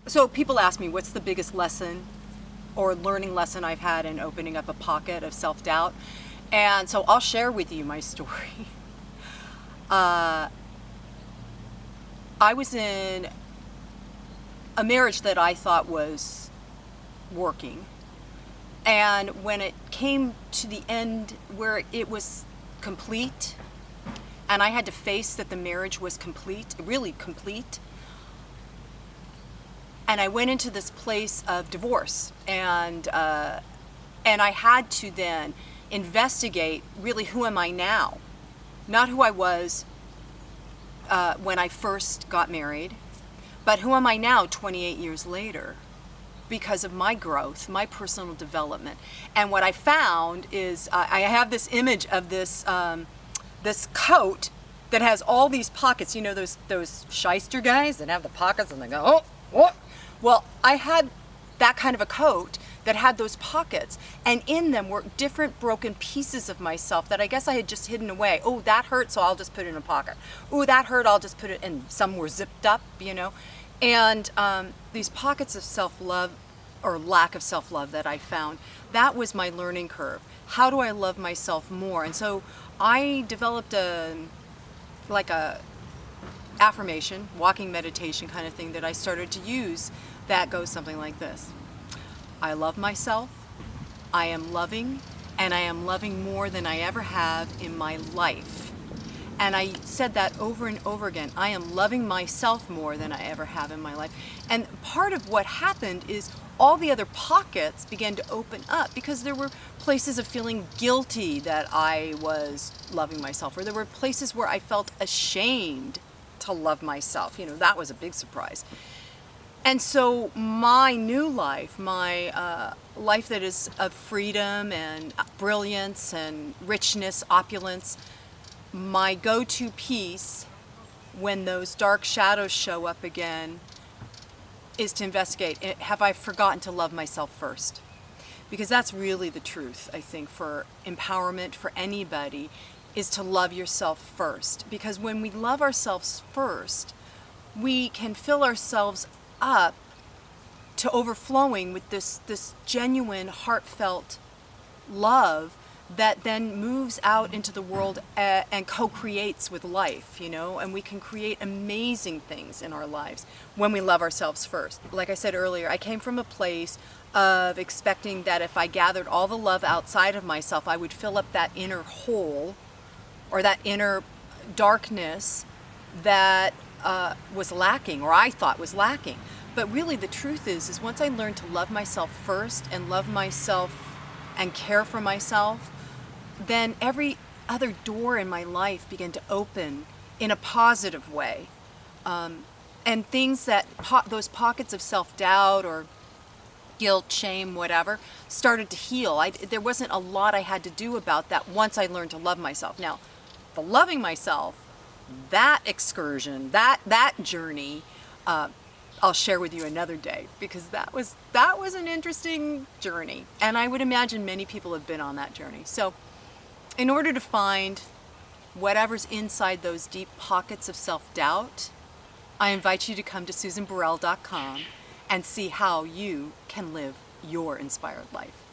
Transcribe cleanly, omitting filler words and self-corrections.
So people ask me, what's the biggest lesson or learning lesson I've had in opening up a pocket of self-doubt? And so I'll share with you my story. I was in a marriage that I thought was working. And when it came to the end where it was complete, and I had to face that the marriage was complete, really complete, and I went into this place of divorce, and I had to then investigate really, who am I now? Not who I was when I first got married, but who am I now 28 years later, because of my growth, my personal development. And what I found is I have this image of this this coat that has all these pockets. You know those shyster guys that have the pockets and they go, oh, what? Well, I had that kind of a coat that had those pockets, and in them were different broken pieces of myself that I guess I had just hidden away. Oh, that hurt, so I'll just put it in a pocket. Oh, that hurt, I'll just put it in. Some were zipped up, you know. And these pockets of self-love, or lack of self-love, that I found, that was my learning curve. How do I love myself more? And so I developed a affirmation, walking meditation kind of thing that I started to use that goes something like this. I love myself, I am loving, and I am loving more than I ever have in my life. And I said that over and over again. I am loving myself more than I ever have in my life. And part of what happened is all the other pockets began to open up, because there were places of feeling guilty that I was loving myself, or there were places where I felt ashamed to love myself. You know, that was a big surprise. And so my new life, my life that is of freedom and brilliance and richness, opulence, my go-to piece when those dark shadows show up again is to investigate, have I forgotten to love myself first? Because that's really the truth, I think, for empowerment for anybody, is to love yourself first. Because when we love ourselves first, we can fill ourselves up to overflowing with this genuine, heartfelt love that then moves out into the world and co-creates with life, you know, and we can create amazing things in our lives when we love ourselves first. Like I said earlier, I came from a place of expecting that if I gathered all the love outside of myself, I would fill up that inner hole, or that inner darkness that was lacking, or I thought was lacking. But really the truth is once I learned to love myself first and love myself and care for myself, then every other door in my life began to open in a positive way. And things that, those pockets of self-doubt or guilt, shame, whatever, started to heal. There wasn't a lot I had to do about that once I learned to love myself. Now, the loving myself, that excursion, that journey, I'll share with you another day, because that was an interesting journey, and I would imagine many people have been on that journey. So in order to find whatever's inside those deep pockets of self-doubt, I invite you to come to SusanBurrell.com and see how you can live your inspired life.